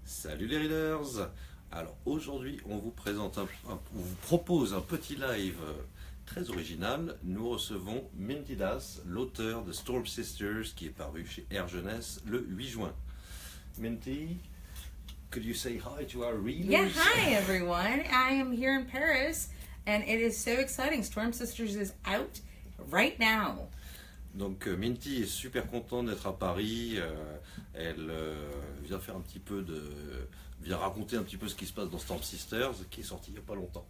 Salut les readers. Alors aujourd'hui on vous présente on vous propose un petit live très original. Nous recevons Mintie, l'auteur de Storm Sisters qui est paru chez R Jeunesse le 8 juin. Mintie, could you say hi to our readers? Yeah, hi everyone. I am here in Paris and it is so exciting. Storm Sisters is out right now. Donc Mintie est super contente d'être à Paris. Elle vient faire vient raconter un petit peu ce qui se passe dans Storm Sisters, qui est sorti il n'y a pas longtemps.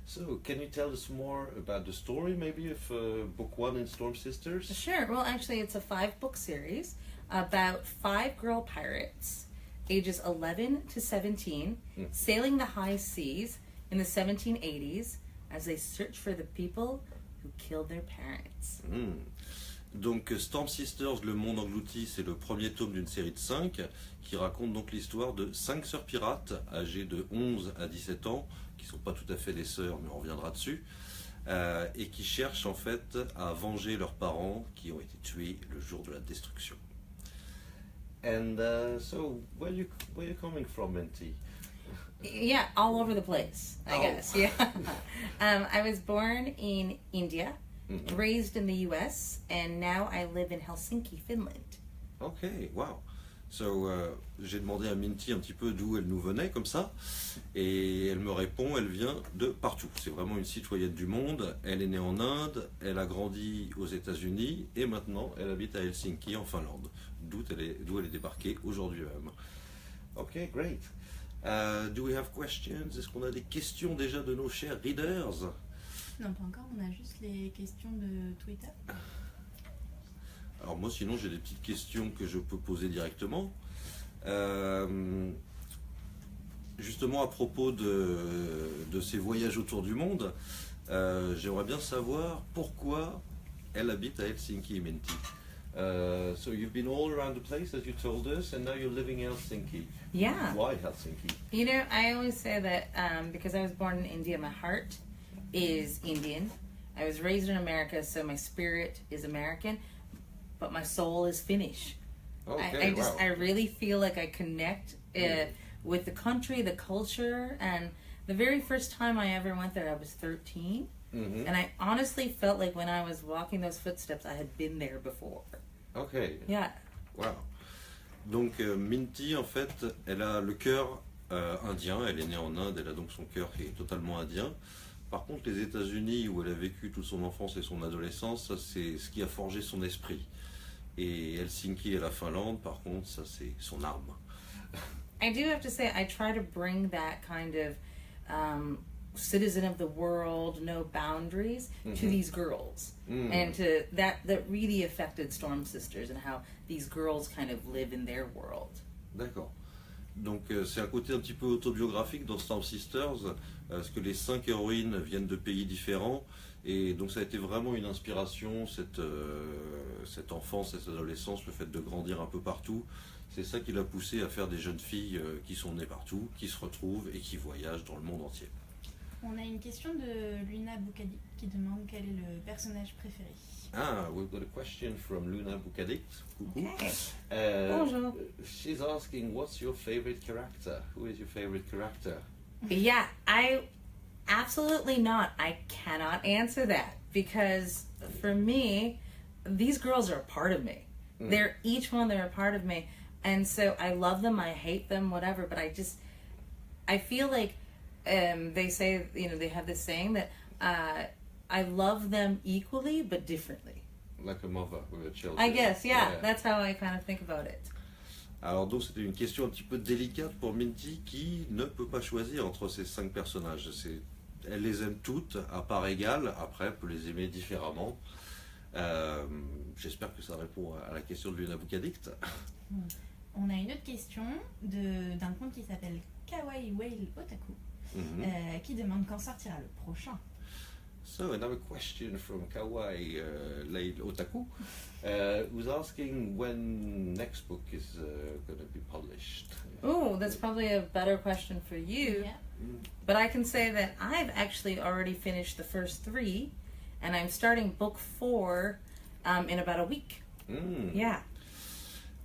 So, can you tell us more about the story, maybe of book 1 in Storm Sisters? Sure. Well, actually, it's a 5-book series about 5 girl pirates, ages 11 to 17, sailing the high seas in the 1780s as they search for the people who killed their parents. Donc Storm Sisters, le monde englouti, c'est le premier tome d'une série de 5 qui raconte donc l'histoire de 5 sœurs pirates âgées de 11 à 17 ans, qui ne sont pas tout à fait des sœurs, mais on reviendra dessus, et qui cherchent en fait à venger leurs parents qui ont été tués le jour de la destruction. And so, where you coming from, Mintie? Yeah, all over the place, I guess. Yeah. I was born in India. Raised in the US, and now I live in Helsinki, Finland. Ok, wow. So, j'ai demandé à Mintie un petit peu d'où elle nous venait comme ça, et elle me répond, elle vient de partout. C'est vraiment une citoyenne du monde. Elle est née en Inde, elle a grandi aux États-Unis, et maintenant elle habite à Helsinki, en Finlande, d'où elle est débarquée aujourd'hui même. Ok, great. Do we have questions? Est-ce qu'on a des questions déjà de nos chers readers? Non, pas encore, on a juste les questions de Twitter. Alors moi sinon j'ai des petites questions que je peux poser directement. Justement à propos de ces voyages autour du monde, j'aimerais bien savoir pourquoi elle habite à Helsinki, Mintie. So you've been all around the place as you told us, and now you're living in Helsinki. Yeah. Why Helsinki? You know, I always say that because I was born in India, my heart is Indian. I was raised in America, so my spirit is American, but my soul is Finnish. Okay, I really feel like I connect with the country, the culture, and the very first time I ever went there, I was 13, and I honestly felt like when I was walking those footsteps, I had been there before. Okay. Yeah. Wow. Donc Mintie, en fait, elle a le cœur indien. Elle est née en Inde, elle a donc son cœur qui est totalement indien. Par contre, les États-Unis, où elle a vécu toute son enfance et son adolescence, ça c'est ce qui a forgé son esprit. Et Helsinki et la Finlande, par contre, ça c'est son arme. I do have to say, I try to bring that kind of citizen of the world, no boundaries, to these girls. And to that really affected Storm Sisters and how these girls kind of live in their world. D'accord. Donc c'est un côté un petit peu autobiographique dans Storm Sisters, parce que les 5 héroïnes viennent de pays différents, et donc ça a été vraiment une inspiration, cette enfance, cette adolescence, le fait de grandir un peu partout. C'est ça qui l'a poussé à faire des jeunes filles qui sont nées partout, qui se retrouvent et qui voyagent dans le monde entier. On a une question de Luna Boukadi qui demande quel est le personnage préféré. Ah, we've got a question from Luna Boukadi. Coucou. Okay. Bonjour. She's asking, what's your favorite character? Who is your favorite character? Yeah, absolutely not. I cannot answer that because for me, these girls are a part of me. They're a part of me. And so I love them, I hate them, whatever, but I feel like they say, you know, they have this saying that I love them equally but differently. Like a mother with her children. I guess, yeah. That's how I kind of think about it. Alors donc c'était une question un petit peu délicate pour Mintie qui ne peut pas choisir entre ces 5 personnages. Elle les aime toutes à part égale, après elle peut les aimer différemment. J'espère que ça répond à la question de Luna Boukadict. On a une autre question d'un compte qui s'appelle Kawaii Whale Otaku qui demande quand sortira le prochain. So another question from Kawaii Whale Otaku who's asking when next book is going to be published. Oh, that's probably a better question for you. Yeah. But I can say that I've actually already finished the first 3 and I'm starting book 4 in about a week. Yeah.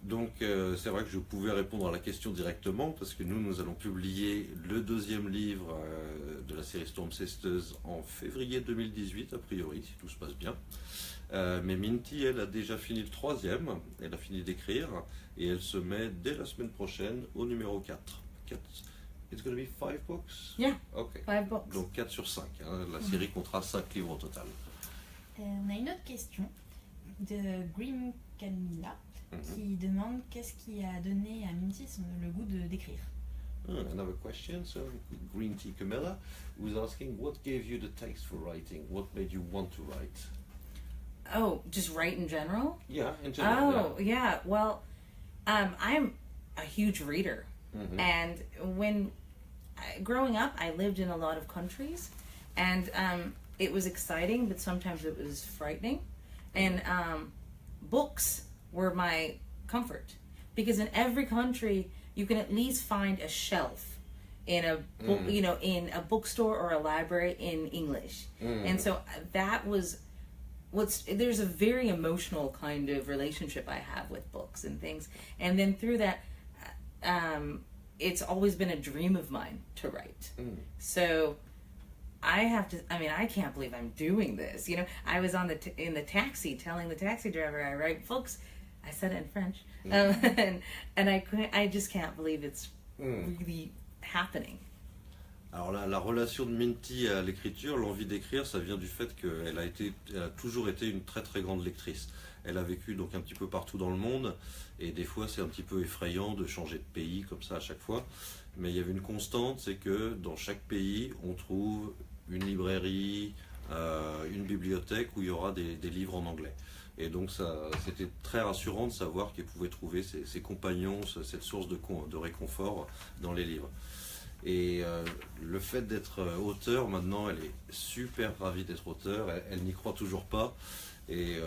Donc c'est vrai que je pouvais répondre à la question directement parce que nous allons publier le deuxième livre de la série Storm Sisters en février 2018 a priori, si tout se passe bien. Mais Mintie, elle a déjà fini le troisième, elle a fini d'écrire et elle se met dès la semaine prochaine au numéro 4. It's going to be 5 books? Yeah, Okay. 5 books. Donc 4 sur 5, hein. La série comptera 5 livres au total. On a une autre question de Grim Camilla qui demande qu'est-ce qui a donné à Mintie le goût d'écrire. Another question, so Green Tea Camilla was asking what gave you the taste for writing? What made you want to write? Oh, just write in general? Yeah, in general. Oh, yeah. Well, I'm a huge reader. And when growing up, I lived in a lot of countries, and it was exciting, but sometimes it was frightening. And books were my comfort, because in every country you can at least find a shelf in a book, you know, in a bookstore or a library in English. And so that was there's a very emotional kind of relationship I have with books and things. And then through that, it's always been a dream of mine to write. So I can't believe I'm doing this. You know, I was in the taxi telling the taxi driver I write books. I said it in French. And I just can't believe it's really happening. Alors la relation de Mintie à l'écriture, l'envie d'écrire, ça vient du fait qu'elle a toujours été une très très grande lectrice. Elle a vécu donc un petit peu partout dans le monde et des fois c'est un petit peu effrayant de changer de pays comme ça à chaque fois. Mais il y avait une constante, c'est que dans chaque pays on trouve une librairie, une bibliothèque où il y aura des livres en anglais. Et donc c'était très rassurant de savoir qu'elle pouvait trouver ses compagnons, cette source de réconfort dans les livres. Et le fait d'être auteur, maintenant elle est super ravie d'être auteur, elle n'y croit toujours pas. Et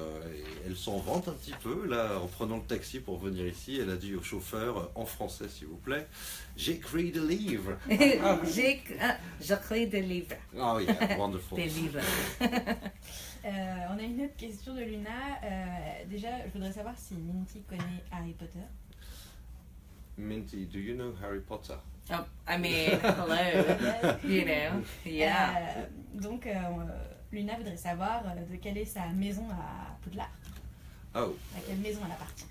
elle s'en vante un petit peu, là, en prenant le taxi pour venir ici. Elle a dit au chauffeur, en français s'il vous plaît, j'écris des livres. J'écris des livres. Oh yeah, wonderful. Des livres. On a une autre question de Luna. Déjà, je voudrais savoir si Mintie connaît Harry Potter. Mintie, do you know Harry Potter? Oh, I mean, hello. You know, yeah. Donc, Luna voudrait savoir de quelle est sa maison à Poudlard. Oh. À quelle maison elle appartient.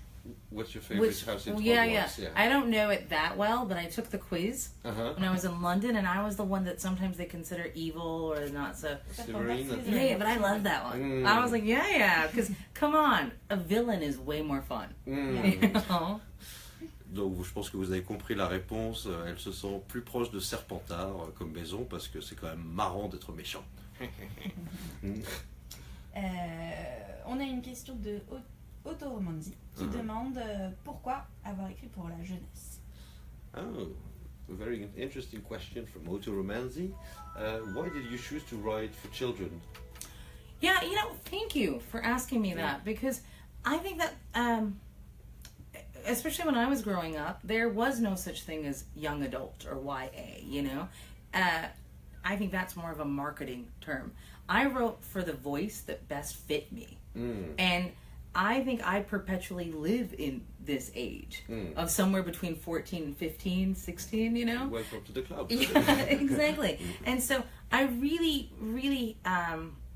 What's your favorite house in Hogwarts? Yeah. I don't know it that well, but I took the quiz when I was in London, and I was the one that sometimes they consider evil or not so. Yeah, but I love that one. I was like, yeah, because come on, a villain is way more fun. You know? Donc je pense que vous avez compris la réponse. Elle se sent plus proche de Serpentard comme maison parce que c'est quand même marrant d'être méchant. On a une question de Autoromanzi qui demande pourquoi avoir écrit pour la jeunesse. Oh, a very interesting question from Autoromanzi. Why did you choose to write for children? Yeah, you know, thank you for asking me that, because I think that especially when I was growing up, there was no such thing as young adult or YA, you know. I think that's more of a marketing term. I wrote for the voice that best fit me. And I think I perpetually live in this age of somewhere between 14 and 15, 16, you know. Welcome to the club. Yeah, exactly. And so I really, really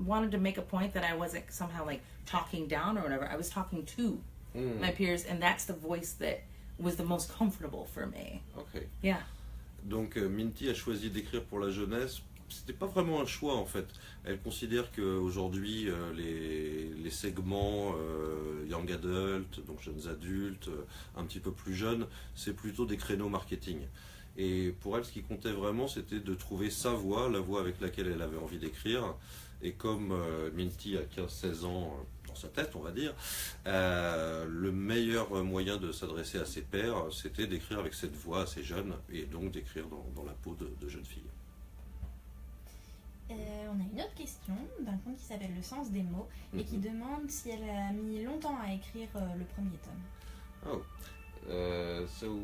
wanted to make a point that I wasn't somehow like talking down or whatever. I was talking to my peers, and that's the voice that was the most comfortable for me. Okay. Yeah. Donc Mintie a choisi d'écrire pour la jeunesse. C'était pas vraiment un choix en fait. Elle considère qu'aujourd'hui les segments young adult, donc jeunes adultes, un petit peu plus jeunes, c'est plutôt des créneaux marketing. Et pour elle, ce qui comptait vraiment, c'était de trouver sa voix, la voix avec laquelle elle avait envie d'écrire. Et comme Mintie a 15-16 ans dans sa tête, on va dire, le meilleur moyen de s'adresser à ses pairs, c'était d'écrire avec cette voix assez jeune, et donc d'écrire dans la peau de jeune fille. On a une autre question d'un compte qui s'appelle Le Sens des mots et qui demande si elle a mis longtemps à écrire le premier tome. Oh, so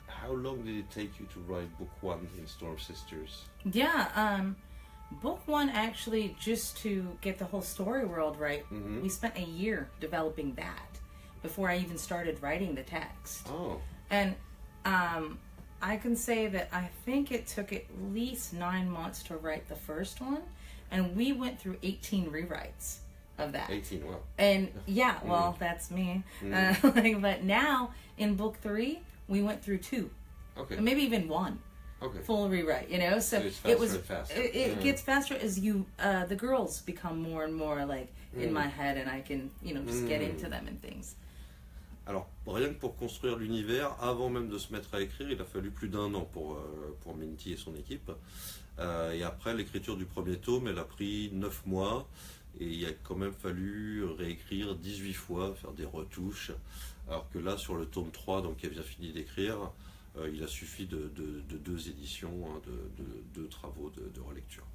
how long did it take you to write book 1 in Storm Sisters? Yeah, book 1 actually, just to get the whole story world right, we spent a year developing that. before I even started writing the text. Oh. And I can say that I think it took at least 9 months to write the first one, and we went through 18 rewrites of that. 18, wow. And yeah, well, that's me. But now in book 3, we went through 2, and maybe even 1 full rewrite. You know, so it was faster. It gets faster as you the girls become more and more like in my head, and I can just get into them and things. Alors, rien que pour construire l'univers, avant même de se mettre à écrire, il a fallu plus d'1 an pour Mintie et son équipe. Et après, l'écriture du premier tome, elle a pris 9 mois. Et il a quand même fallu réécrire 18 fois, faire des retouches. Alors que là, sur le tome 3, donc elle vient finir d'écrire, il a suffi de 2 éditions, de 2 travaux de relecture.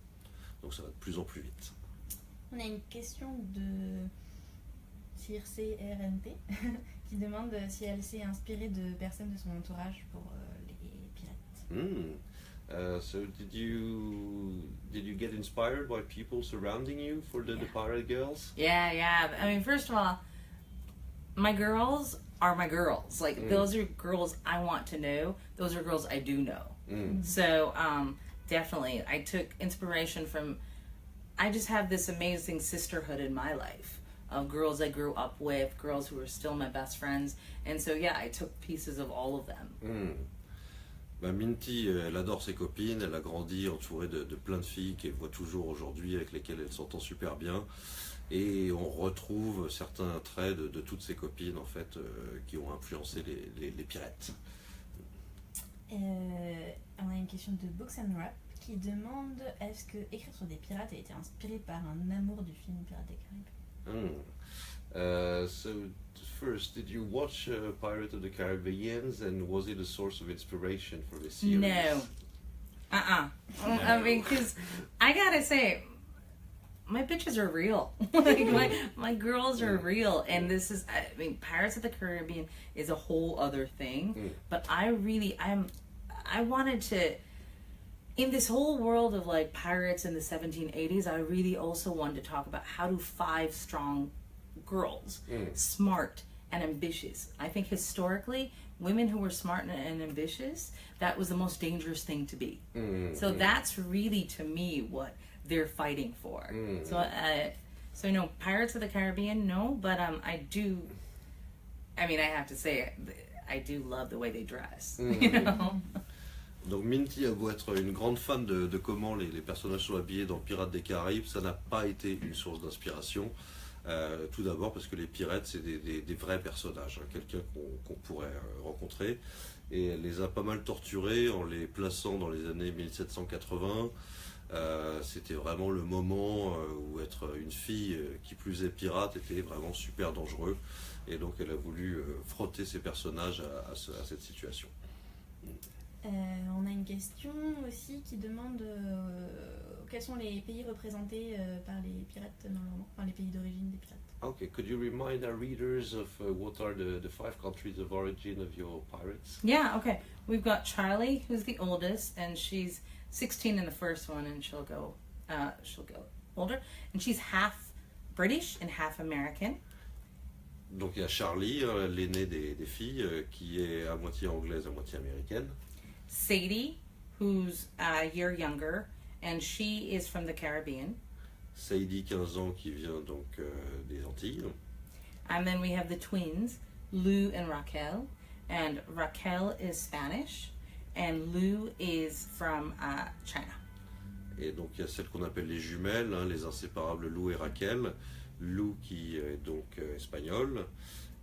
Donc ça va de plus en plus vite. On a une question de Circe RNT qui demande si elle s'est inspirée de personnes de son entourage pour les pirates. So did you get inspired by people surrounding you for the pirate girls? Yeah. I mean, first of all, my girls are my girls. Like those are girls I want to know. Those are girls I do know. So definitely, I took inspiration from. I just have this amazing sisterhood in my life of girls I grew up with, girls who are still my best friends, and so yeah, I took pieces of all of them. Mintie, elle adore ses copines, elle a grandi entourée de plein de filles qu'elle voit toujours aujourd'hui, avec lesquelles elle s'entend super bien. Et on retrouve certains traits de toutes ses copines en fait, qui ont influencé les pirates. On a une question de Books and Rap qui demande est-ce que écrire sur des pirates a été inspiré par un amour du film Pirates des Caraïbes? So first, did you watch Pirates of the Caribbean, and was it a source of inspiration for this series? No. I mean, because I gotta say, my bitches are real. Like my girls are real, and this is, I mean, Pirates of the Caribbean is a whole other thing. But I wanted to, in this whole world of like pirates in the 1780s, I really also wanted to talk about how do 5 strong girls, smart and ambitious. I think historically, women who were smart and ambitious, that was the most dangerous thing to be. So that's really, to me, what they're fighting for. So no, Pirates of the Caribbean, no, but I have to say, I do love the way they dress, you know? Donc Mintie a beau être une grande fan de comment les personnages sont habillés dans Pirates des Caraïbes, ça n'a pas été une source d'inspiration. Tout d'abord parce que les pirates, c'est des vrais personnages, quelqu'un qu'on pourrait rencontrer. Et elle les a pas mal torturés en les plaçant dans les années 1780. C'était vraiment le moment où être une fille qui plus est pirate était vraiment super dangereux. Et donc elle a voulu frotter ses personnages à cette situation. On a une question aussi qui demande quels sont les pays représentés par les pirates dans le roman, enfin les pays d'origine des pirates. Okay, could you remind our readers of what are the 5 countries of origin of your pirates? Yeah, okay. We've got Charlie, who's the oldest, and she's 16 in the first one, and she'll go older, and she's half British and half American. Donc il y a Charlie, l'aînée des filles, qui est à moitié anglaise, à moitié américaine. Sadie, who's a year younger, and she is from the Caribbean. Sadie, 15 ans, qui vient donc des Antilles. And then we have the twins, Lou and Raquel. And Raquel is Spanish, and Lou is from China. Et donc il y a celles qu'on appelle les jumelles, les inséparables Lou et Raquel. Lou qui est donc espagnole,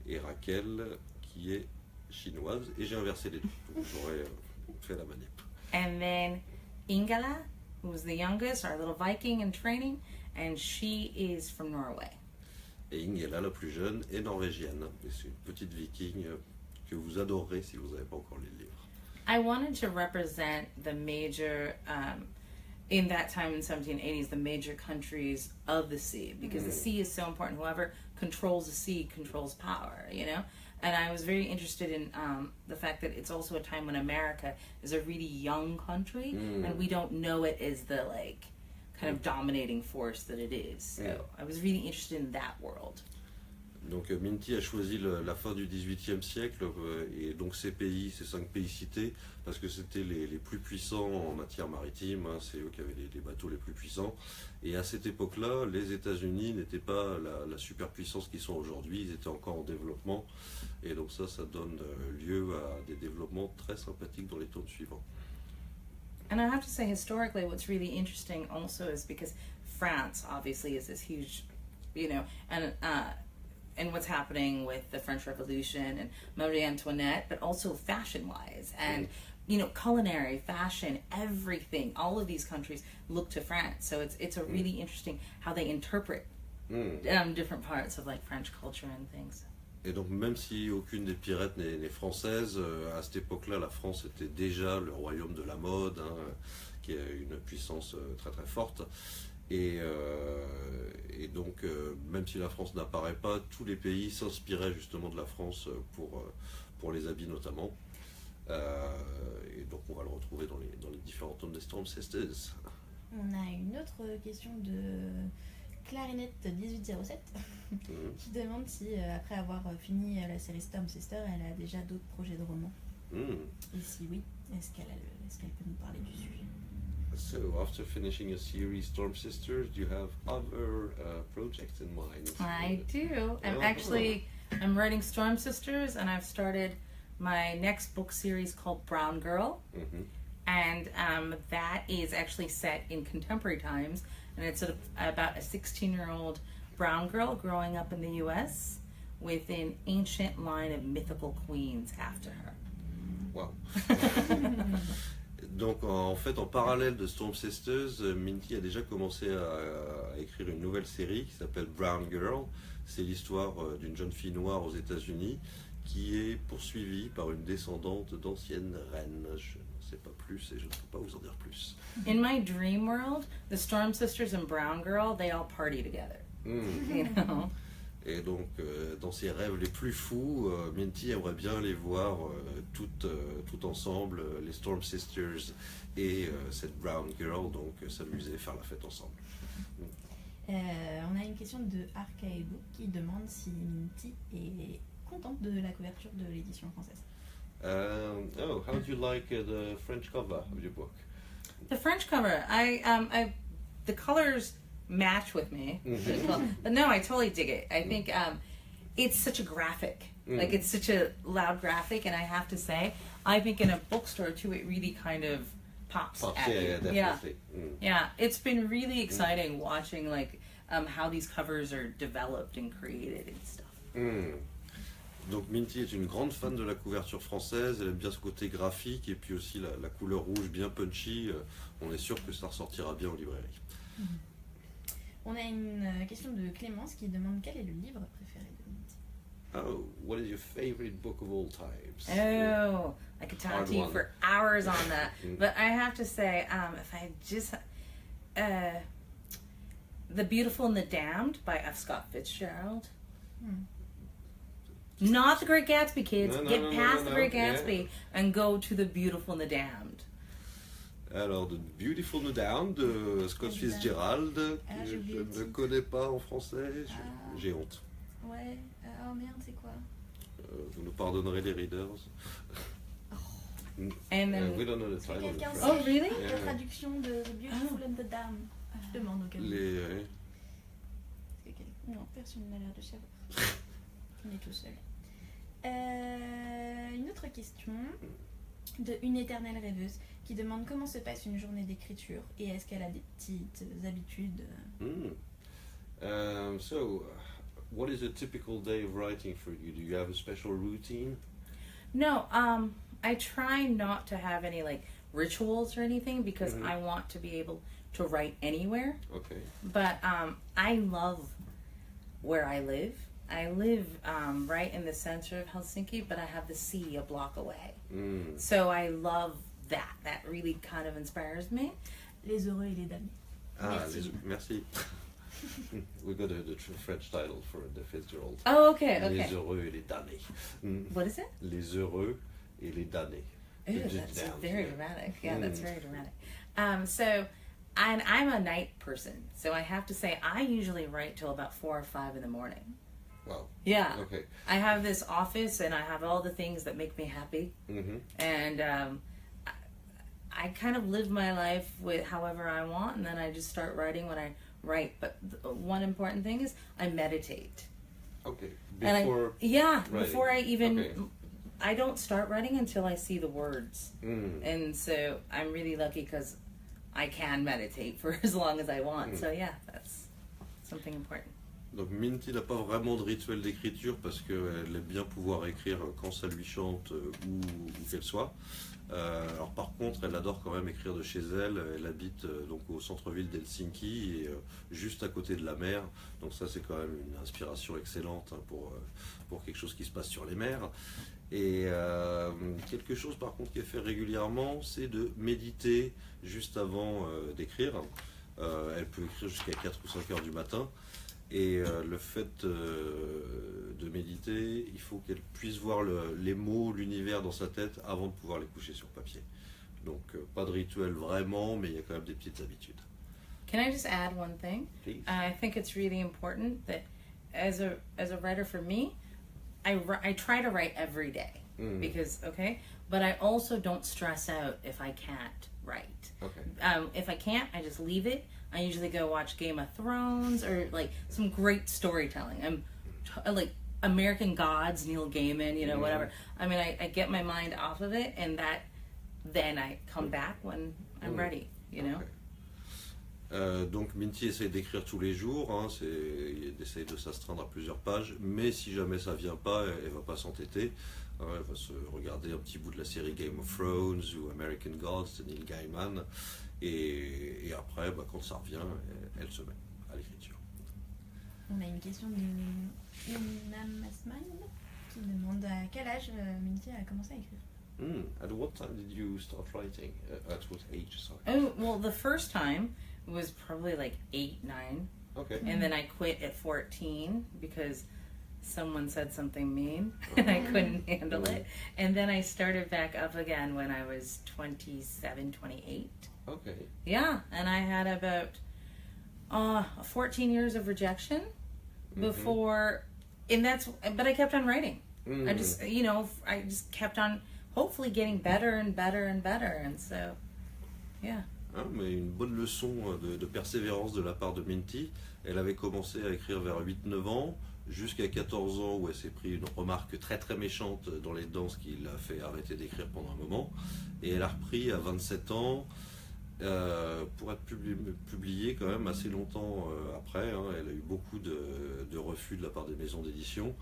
et Raquel qui est chinoise. Et j'ai inversé les deux, donc j'aurais fait la manip. And then Ingela, who's the youngest, our little Viking in training, and she is from Norway. Et Ingela, la plus jeune, est norvégienne. Et c'est une petite viking que vous adorerez si vous n'avez pas encore lu le livre. I wanted to represent the major, in that time in the 1780s, the major countries of the sea, because the sea is so important. Whoever controls the sea controls power, you know? And I was very interested in the fact that it's also a time when America is a really young country, and we don't know it as the kind of dominating force that it is. So I was really interested in that world. Donc Mintie a choisi la fin du XVIIIe siècle et donc ces cinq pays cités, parce que c'était les plus puissants en matière maritime, hein, c'est eux qui avaient les bateaux les plus puissants. Et à cette époque-là, les États-Unis n'étaient pas la superpuissance qu'ils sont aujourd'hui, ils étaient encore en développement. Et donc ça donne lieu à des développements très sympathiques dans les tomes suivants. And I have to say, historically, what's really interesting also is because France obviously is this huge, and what's happening with the French Revolution and Marie Antoinette, but also fashion-wise and culinary, fashion, everything. All of these countries look to France, so it's a really interesting how they interpret different parts of like French culture and things. Et donc même si aucune des Pyrettes n'est française, à cette époque-là, la France était déjà le royaume de la mode, hein, qui a une puissance très très forte. Et donc même si la France n'apparaît pas, tous les pays s'inspiraient justement de la France pour les habits notamment. Et donc on va le retrouver dans les différents tomes des Storm Sisters. On a une autre question de Clarinette 1807 qui demande si après avoir fini la série Storm Sister, elle a déjà d'autres projets de romans. Et si oui, est-ce qu'elle peut nous parler du sujet? So after finishing a series Storm Sisters, do you have other projects in mind? I do. I'm writing Storm Sisters, and I've started my next book series called Brown Girl. And that is actually set in contemporary times, and it's about a 16-year-old brown girl growing up in the U.S. with an ancient line of mythical queens after her. Wow. Donc en fait, en parallèle de Storm Sisters, Mintie a déjà commencé à écrire une nouvelle série qui s'appelle Brown Girl. C'est l'histoire d'une jeune fille noire aux États-Unis qui est poursuivie par une descendante d'anciennes reines. Je ne sais pas plus et je ne peux pas vous en dire plus. In my dream world, the Storm Sisters and Brown Girl, they all party together. You know? Et donc, dans ses rêves les plus fous, Mintie aimerait bien les voir toutes ensemble, les Storm Sisters et cette Brown Girl, donc s'amuser, faire la fête ensemble. On a une question de Arcaebo qui demande si Mintie est contente de la couverture de l'édition française. How do you like the French cover of your book? The French cover, the colors match with me, but no, I totally dig it. I think it's such a graphic, like it's such a loud graphic, and I have to say, I think in a bookstore too, it really kind of pops at you. Yeah, definitely. Yeah, it's been really exciting watching like how these covers are developed and created and stuff. Donc Mintie est une grande fan de la couverture française, elle aime bien ce côté graphique et puis aussi la couleur rouge bien punchy. On est sûr que ça ressortira bien en librairie. On a une question de Clémence qui demande quel est le livre préféré de Mintie. Oh, what is your favorite book of all times? Oh, I could talk to you for hours on that. But I have to say, if I just... The Beautiful and the Damned by F. Scott Fitzgerald. Not The Great Gatsby, kids. Get past The Great Gatsby and go to The Beautiful and the Damned. Alors, The Beautiful and the Damned de Scott Fitzgerald, que je ne connais pas en français, j'ai honte. Ouais, oh merde, c'est quoi? Vous nous pardonnerez les readers. And then, we don't know the title. Oh, really? La traduction de The Beautiful and the Damned. Je demande au cas où. Non, personne n'a l'air de savoir. On est tout seul. Une autre question de Une éternelle rêveuse qui demande comment se passe une journée d'écriture et est-ce qu'elle a des petites habitudes. So, what is a typical day of writing for you? Do you have a special routine? No, I try not to have any like rituals or anything because I want to be able to write anywhere. Okay. But I love where I live. I live right in the center of Helsinki, but I have the sea a block away. So I love that. That really kind of inspires me. Les heureux et les damnés. Merci. We got the French title for the Fitzgerald. Oh, okay. Les heureux et les damnés. What is it? Les heureux et les damnés. Ooh, that's very dramatic. Yeah, that's very dramatic. So, and I'm a night person, so I have to say I usually write till about 4 or 5 in the morning. Wow. Yeah. Okay. I have this office and I have all the things that make me happy. Mm-hmm. And I kind of live my life with however I want, and then I just start writing when I write. But one important thing is I meditate. Okay. Before I even... Okay. I don't start writing until I see the words. And so I'm really lucky because I can meditate for as long as I want. So yeah, that's something important. Donc Mintie n'a pas vraiment de rituel d'écriture parce qu'elle aime bien pouvoir écrire quand ça lui chante où qu'elle soit. Alors par contre, elle adore quand même écrire de chez elle. Elle habite donc au centre-ville d'Helsinki et juste à côté de la mer. Donc ça, c'est quand même une inspiration excellente pour quelque chose qui se passe sur les mers. Et quelque chose par contre qu'elle fait régulièrement, c'est de méditer juste avant d'écrire. Elle peut écrire jusqu'à 4 ou 5 heures du matin. Et le fait de méditer, il faut qu'elle puisse voir les mots, l'univers dans sa tête avant de pouvoir les coucher sur papier. Donc pas de rituel vraiment, mais il y a quand même des petites habitudes. Can I just add one thing? Please. I think it's really important that as a writer for me, I try to write every day because, but I also don't stress out if I can't write. Okay. If I can't, I just leave it. I usually go watch Game of Thrones or like some great storytelling. I'm like American Gods, Neil Gaiman, whatever. I mean, I get my mind off of it, and then I come back when I'm ready, Okay. Donc Mintie essaye d'écrire tous les jours, elle essaye de s'astreindre à plusieurs pages, mais si jamais ça vient pas, elle va pas s'entêter. Elle va se regarder un petit bout de la série Game of Thrones ou American Gods de Neil Gaiman, et après, quand ça revient, elle se met à l'écriture. On a une question de Unam Asman qui demande à quel âge Mintie a commencé à écrire. At what time did you start writing? At what age, sorry? Oh, well, the first time was probably like 8, 9. Okay. And then I quit at 14 because someone said something mean and I couldn't handle it. And then I started back up again when I was 27, 28. Okay. Yeah, and I had about 14 years of rejection before, but I kept on writing. I just, I just kept on hopefully getting better and better and better, and so, yeah. Mais une bonne leçon de persévérance de la part de Mintie. Elle avait commencé à écrire vers 8-9 ans, jusqu'à 14 ans où elle s'est pris une remarque très très méchante dans les dents, ce qui l'a fait arrêter d'écrire pendant un moment. Et elle a repris à 27 ans pour être publiée quand même assez longtemps après. Elle a eu beaucoup de refus de la part des maisons d'édition.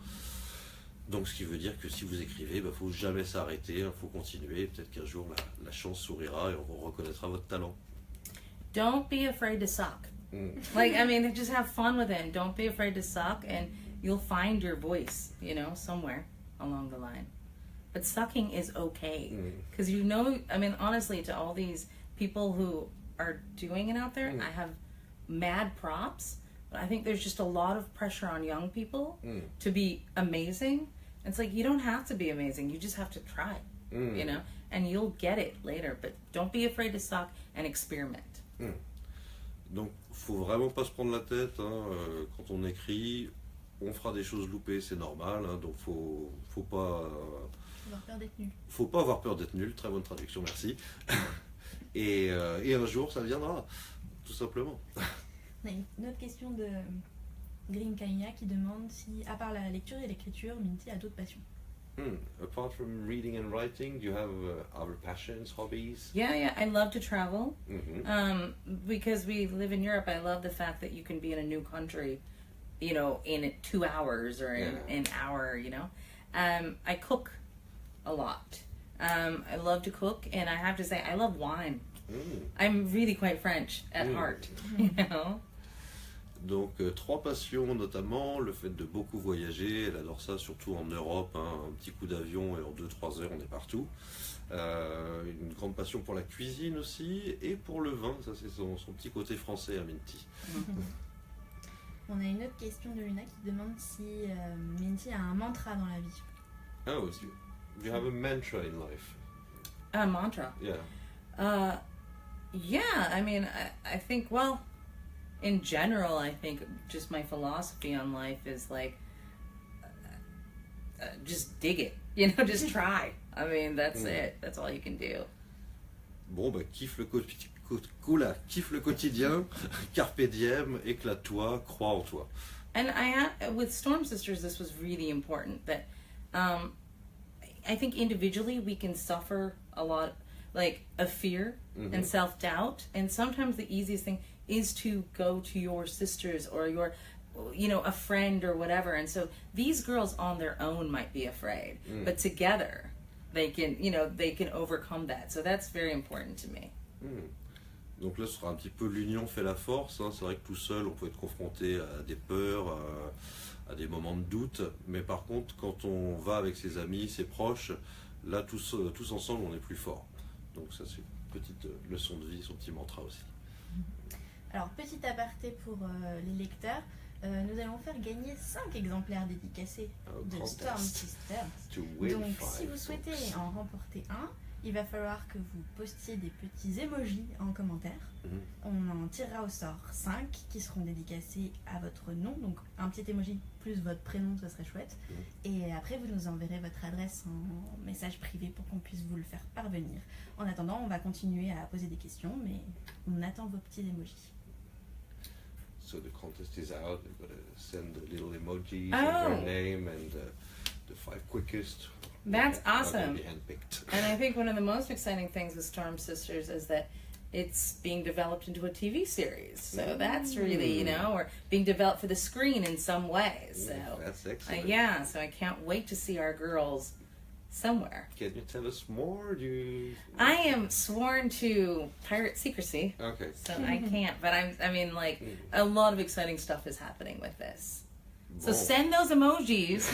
Donc ce qui veut dire que si vous écrivez, il ne faut jamais s'arrêter, faut continuer. Peut-être qu'un jour la chance sourira et on reconnaîtra votre talent. Don't be afraid to suck. Like, I mean, just have fun with it. And don't be afraid to suck, and you'll find your voice, somewhere along the line. But sucking is okay. Because I mean, honestly, to all these people who are doing it out there, I have mad props. But I think there's just a lot of pressure on young people to be amazing. It's like, you don't have to be amazing. You just have to try, and you'll get it later. But don't be afraid to suck and experiment. Donc, faut vraiment pas se prendre la tête. Quand on écrit, on fera des choses loupées, c'est normal. Donc, faut pas avoir peur d'être nul. Faut pas avoir peur d'être nul. Très bonne traduction, merci. et un jour, ça viendra, tout simplement. On a une autre question de Green Kanya qui demande si, à part la lecture et l'écriture, Mintie a d'autres passions. Apart from reading and writing, do you have other passions, hobbies? Yeah, I love to travel. Because we live in Europe, I love the fact that you can be in a new country, in 2 hours or in an hour, I cook a lot. I love to cook, and I have to say, I love wine. I'm really quite French at heart, Donc 3 passions, notamment le fait de beaucoup voyager. Elle adore ça, surtout en Europe, un petit coup d'avion et en 2-3 heures on est partout. Une grande passion pour la cuisine aussi, et pour le vin. Ça, c'est son petit côté français à Mintie. On a une autre question de Luna qui demande si Mintie a un mantra dans la vie. Oh, do you have a mantra in life? A mantra? Yeah. Yeah, I mean, I think, well, in general, I think just my philosophy on life is like, just dig it, just try. I mean, that's it. That's all you can do. Bon, bah, kiffe le quotidien, carpe diem, éclate-toi, crois en toi. And with Storm Sisters, this was really important that I think individually we can suffer a lot, like a fear and self-doubt. And sometimes the easiest thing is to go to your sisters or your, a friend or whatever. And so these girls on their own might be afraid, but together they can overcome that. So that's very important to me. Donc là, ce sera un petit peu l'union fait la force. Hein. C'est vrai que tout seul, on peut être confronté à des peurs, à des moments de doute. Mais par contre, quand on va avec ses amis, ses proches, là, tous ensemble, on est plus fort. Donc ça, c'est une petite leçon de vie, son petit mantra aussi. Alors, petit aparté pour les lecteurs, nous allons faire gagner 5 exemplaires dédicacés de Storm Sisters. Donc, si vous souhaitez en remporter un, il va falloir que vous postiez des petits emojis en commentaire. On en tirera au sort 5 qui seront dédicacés à votre nom. Donc un petit emoji plus votre prénom, ça serait chouette. Et après, vous nous enverrez votre adresse en message privé pour qu'on puisse vous le faire parvenir. En attendant, on va continuer à poser des questions, mais on attend vos petits emojis. So the contest is out. You've got to send the little emojis and their name and the 5 quickest. That's awesome. Be handpicked. And I think one of the most exciting things with Storm Sisters is that it's being developed into a TV series. So that's really, or being developed for the screen in some ways. So that's excellent. Yeah, so I can't wait to see our girls somewhere. Can you tell us more? I am sworn to pirate secrecy. Okay. So I can't, but a lot of exciting stuff is happening with this. Bon. So send those emojis.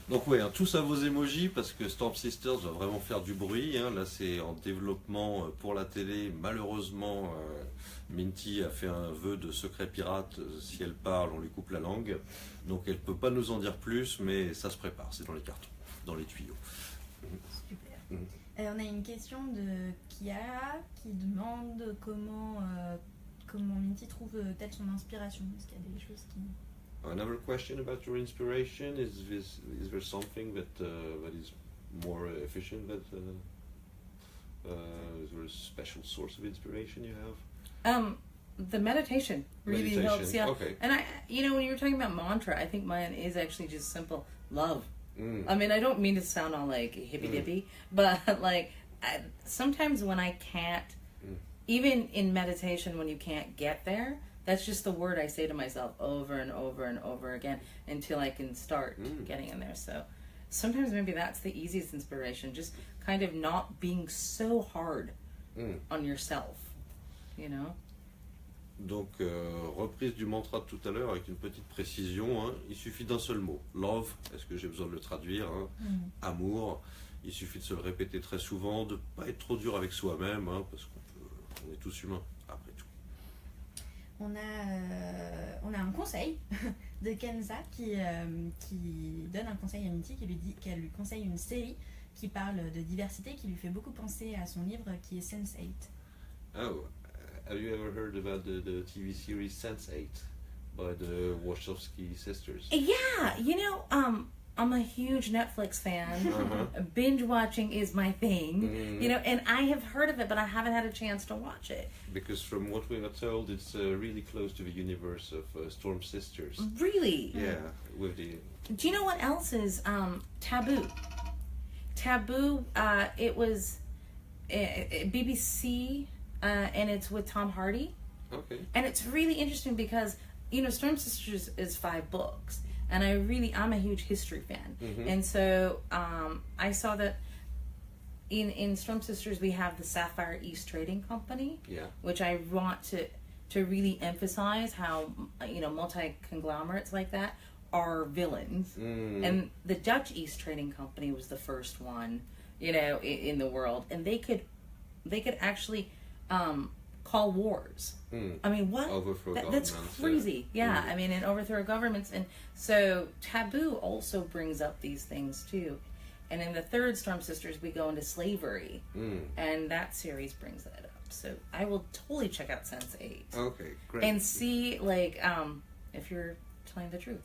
Donc oui, hein, tous à vos emojis parce que Storm Sisters va vraiment faire du bruit. Hein. Là, c'est en développement pour la télé. Malheureusement, Mintie a fait un vœu de secret pirate. Si elle parle, on lui coupe la langue. Donc elle ne peut pas nous en dire plus, mais ça se prépare. C'est dans les cartons, dans les tuyaux. Super. On a une question de Kia qui demande comment Mintie trouve-t-elle son inspiration. Est-ce qu'il y a des choses qui... Another question about your inspiration is there something that is more efficient? Is there a special source of inspiration you have? The meditation really helps. Yeah. Okay. And when you were talking about mantra, I think mine is actually just simple love. I mean, I don't mean to sound all like hippy dippy, but sometimes when I can't, even in meditation, when you can't get there. That's just the word I say to myself over and over and over again until I can start getting in there. So sometimes maybe that's the easiest inspiration, just kind of not being so hard on yourself, Donc, reprise du mantra de tout à l'heure avec une petite précision. Hein. Il suffit d'un seul mot. Love, est-ce que j'ai besoin de le traduire Amour. Il suffit de se le répéter très souvent, de ne pas être trop dur avec soi-même, hein, parce qu'on est tous humains, après tout. On a un conseil de Kenza qui donne un conseil à Mintie, qu'elle lui conseille une série qui parle de diversité, qui lui fait beaucoup penser à son livre qui est Sense8. Oh, have you ever heard about the TV series Sense8 by the Wachowski sisters? Yeah, I'm a huge Netflix fan. Binge watching is my thing, and I have heard of it, but I haven't had a chance to watch it. Because from what we are told, it's really close to the universe of Storm Sisters. Really? Yeah. With the. Do you know what else is Taboo? Taboo. It was BBC, and it's with Tom Hardy. Okay. And it's really interesting because Storm Sisters is 5 books. And I'm a huge history fan. And so I saw that in Storm Sisters we have the Sapphire East Trading Company, which I want to really emphasize how, multi-conglomerates like that are villains. And the Dutch East Trading Company was the first one, in the world. And they could actually call wars. I mean, what? Overthrow that's crazy. Yeah, I mean, and overthrow governments. And so Taboo also brings up these things too. And in the 3rd Storm Sisters, we go into slavery. And that series brings that up. So I will totally check out Sense8. Okay, great. And see, if you're telling the truth.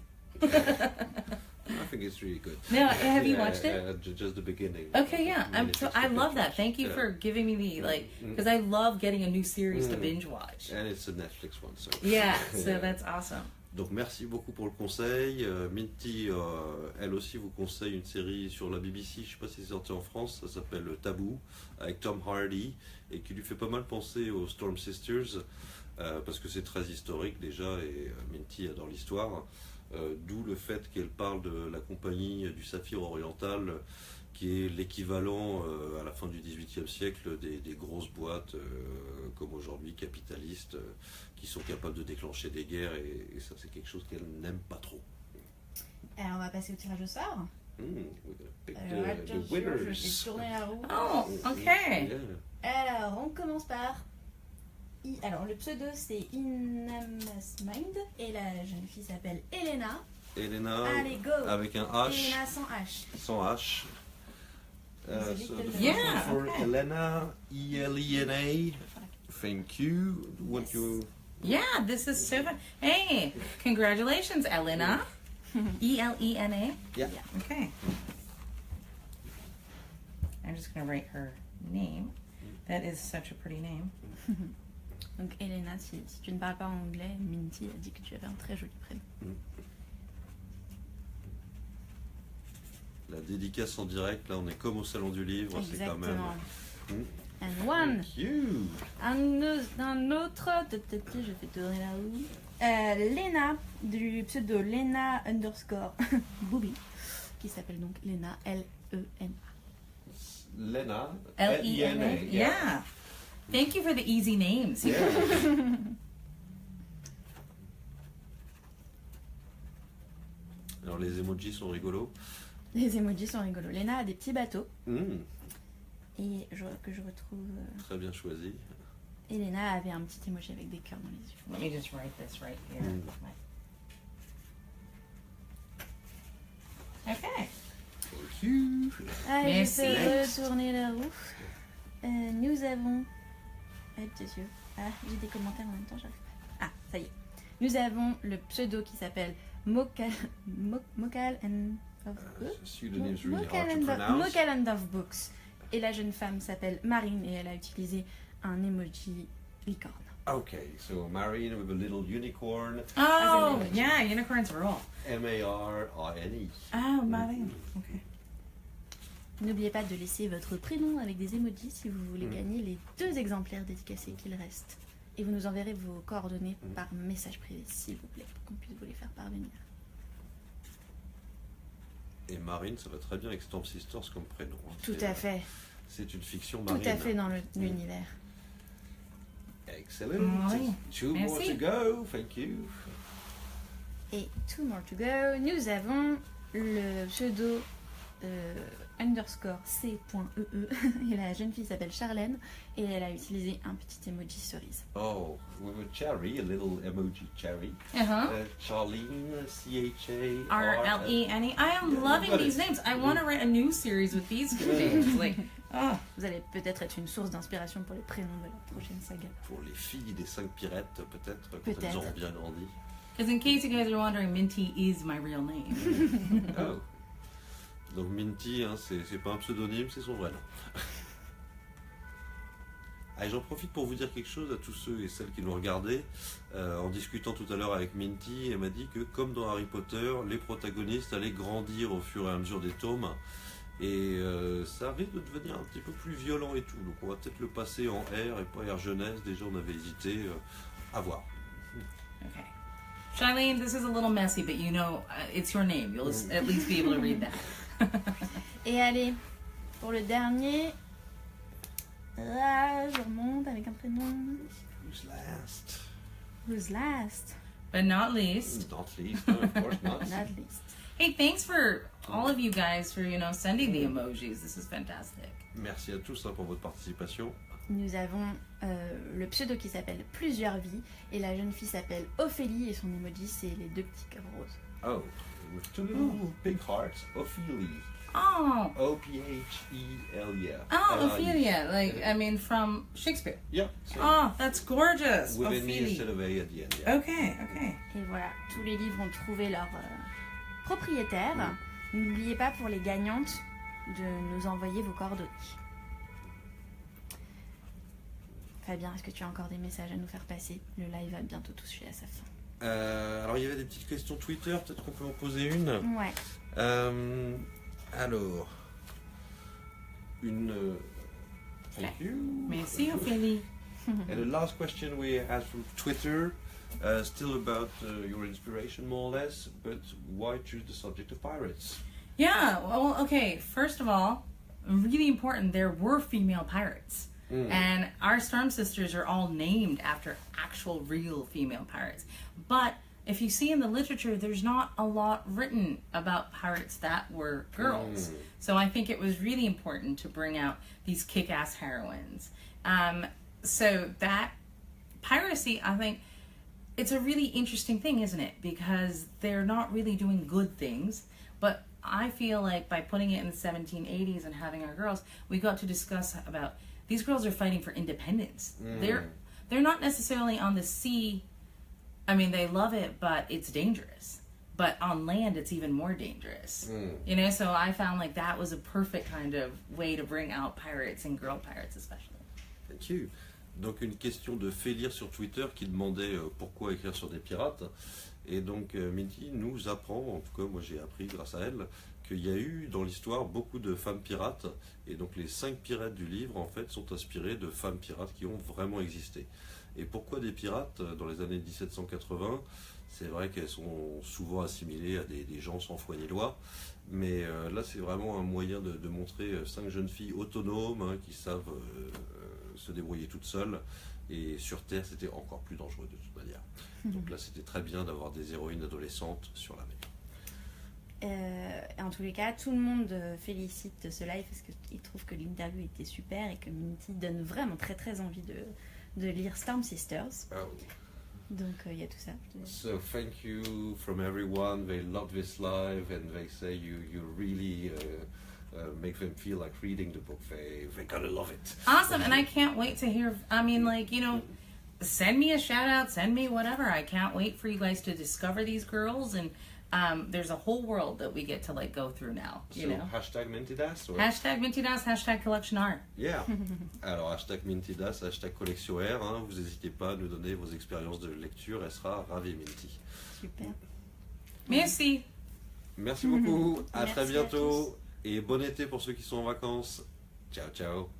I think it's really good. No, have you watched it? Just the beginning. Okay, yeah. I love that. Thank you for giving me the because I love getting a new series to binge watch. And it's a Netflix one, so. Yeah, so that's awesome. Donc merci beaucoup pour le conseil. Mintie, elle aussi vous conseille une série sur la BBC, je ne sais pas si c'est sorti en France, ça s'appelle Taboo, avec Tom Hardy, et qui lui fait pas mal penser aux Storm Sisters, parce que c'est très historique déjà, et Mintie adore l'histoire. D'où le fait qu'elle parle de la compagnie du Saphir oriental, qui est l'équivalent à la fin du XVIIIe siècle des grosses boîtes comme aujourd'hui capitalistes qui sont capables de déclencher des guerres, et ça c'est quelque chose qu'elle n'aime pas trop. Alors on va passer au tirage au sort. Alors, attention, je vais tourner la roue. Oh, ok. Alors on commence par... Alors le pseudo c'est Inamas Mind et la jeune fille s'appelle Elena. Elena, allez go. Avec un H. Elena sans H. Sans H. So the Yeah, first one for okay. Elena, E-L-E-N-A. Thank you. What you? Yeah, this is so fun. Hey, congratulations, Elena. E-L-E-N-A? Yeah. Okay. I'm just going to write her name. That is such a pretty name. Donc Elena, si tu ne parles pas anglais, Mintie a dit que tu avais un très joli prénom. La dédicace en direct, là on est comme au salon du livre, c'est quand même... Exactement. And one. Thank you. Un autre, je vais tourner la roue. Lena, du pseudo Lena _ Booby, qui s'appelle donc Lena, L-E-N-A. Lena, L-E-N-A. Yeah. Thank you for the easy names. Yeah. Alors les emojis sont rigolos. Les emojis sont rigolos. Lena a des petits bateaux. Et que je retrouve... Très bien choisi. Et Lena avait un petit emoji avec des cœurs dans les yeux. Let me just write this right here. Okay. Thank you. Allez, Merci. je vais retourner la roue. Nous avons... j'ai des commentaires en même temps, j'arrive pas. Ah, ça y est. Nous avons le pseudo qui s'appelle Mokal and of Books. Mokal and of Books. Et la jeune femme s'appelle Marine et elle a utilisé un emoji licorne. Okay, so Marine with a little unicorn. Oh, yeah, unicorns rule. M-A-R-I-N-E. Oh, Marine. Okay. N'oubliez pas de laisser votre prénom avec des emojis si vous voulez gagner les 2 exemplaires dédicacés qu'il reste. Et vous nous enverrez vos coordonnées par message privé, s'il vous plaît, pour qu'on puisse vous les faire parvenir. Et Marine, ça va très bien avec Storm Sisters comme prénom. Tout à fait. C'est une fiction marine. Tout à fait dans l'univers. Excellent. Oui. 2 more to go. Thank you. Et 2 more to go. Nous avons le pseudo _C.ee et la jeune fille s'appelle Charlène et elle a utilisé un petit emoji cerise. Oh, with a cherry, a little emoji cherry. Charlene, C-H-A-R-L-E-N-E. R-L-E-N-E. I am loving these names. I want to write a new series with these names. Like, oh. Vous allez peut-être être une source d'inspiration pour les prénoms de la prochaine saga. Pour les filles des 5 pirates, peut-être, quand elles auront bien grandi. Because in case you guys are wondering, Mintie is my real name. Oh. Donc Mintie, hein, c'est pas un pseudonyme, c'est son vrai nom. Allez, j'en profite pour vous dire quelque chose à tous ceux et celles qui nous regardaient. En discutant tout à l'heure avec Mintie, elle m'a dit que comme dans Harry Potter, les protagonistes allaient grandir au fur et à mesure des tomes. Et ça arrive de devenir un petit peu plus violent et tout. Donc on va peut-être le passer en R et pas R jeunesse. Déjà on avait hésité. À voir. Okay. Charlene, this is a little messy, but you know, it's your name. You'll at least be able to read that. Et allez, pour le dernier, là, je remonte avec un prénom. Who's last? Who's last? But not least. Not least, no, of course not. Not least. Hey, thanks for all of you guys for, sending the emojis. This is fantastic. Merci à tous pour votre participation. Nous avons le pseudo qui s'appelle Plusieurs Vies et la jeune fille s'appelle Ophélie et son emoji c'est les 2 petits cœurs roses. Oh, with 2 little big hearts, Ophélie. Oh. O-P-H-E-L-E. Oh, Ophelia. From Shakespeare. Yeah. Oh, that's gorgeous. With an E Ophelia. instead of A at the end. Yeah. Okay. Et voilà, tous les livres ont trouvé leur propriétaire. N'oubliez pas pour les gagnantes de nous envoyer vos coordonnées. Fabien, est-ce que tu as encore des messages à nous faire passer? Le live va bientôt toucher à sa fin. Alors, il y avait des petites questions Twitter, peut-être qu'on peut en poser une. Ouais. Alors, thank you. Merci, Ophélie. And the last question we had from Twitter, still about your inspiration more or less, but why choose the subject of pirates? Yeah, well, okay, first of all, really important, there were female pirates. And our Storm Sisters are all named after actual real female pirates. But if you see in the literature, there's not a lot written about pirates that were girls. So I think it was really important to bring out these kick-ass heroines. So that piracy, I think, it's a really interesting thing, isn't it? Because they're not really doing good things, but I feel like by putting it in the 1780s and having our girls, we got to discuss about these girls are fighting for independence. They're not necessarily on the sea. I mean, they love it, but it's dangerous. But on land, it's even more dangerous. You know, so I found like that was a perfect kind of way to bring out pirates and girl pirates especially. Thank you. Donc une question de Félire sur Twitter qui demandait pourquoi écrire sur des pirates. Et donc Mintie nous apprend, en tout cas moi j'ai appris grâce à elle, qu'il y a eu dans l'histoire beaucoup de femmes pirates. Et donc les 5 pirates du livre en fait sont inspirés de femmes pirates qui ont vraiment existé. Et pourquoi des pirates dans les années 1780? C'est vrai qu'elles sont souvent assimilées à des gens sans foi ni loi. Mais là c'est vraiment un moyen de montrer 5 jeunes filles autonomes qui savent se débrouiller toutes seules. Et sur Terre, c'était encore plus dangereux de toute manière. Donc là, c'était très bien d'avoir des héroïnes adolescentes sur la mer. En tous les cas, tout le monde félicite ce live parce qu'il trouve que l'interview était super et que Mintie donne vraiment très très envie de lire Storm Sisters. Donc il y a tout ça. So thank you from everyone. They love this live and they say you really make them feel like reading the book. They gotta love it. Awesome, and I can't wait to hear. I mean, like, you know, send me a shout out, send me whatever. I can't wait for you guys to discover these girls, and there's a whole world that we get to like go through now. You know. Hashtag Mintidas. Hashtag Mintidas, hashtag Collection R. Yeah. Alors hashtag Mintidas, hashtag Collection R. Vous n'hésitez pas à nous donner vos expériences de lecture. Elle sera ravie, Mintie. Super. Merci. Merci beaucoup. À Merci très à bientôt. tous. Et bon été pour ceux qui sont en vacances. Ciao, ciao.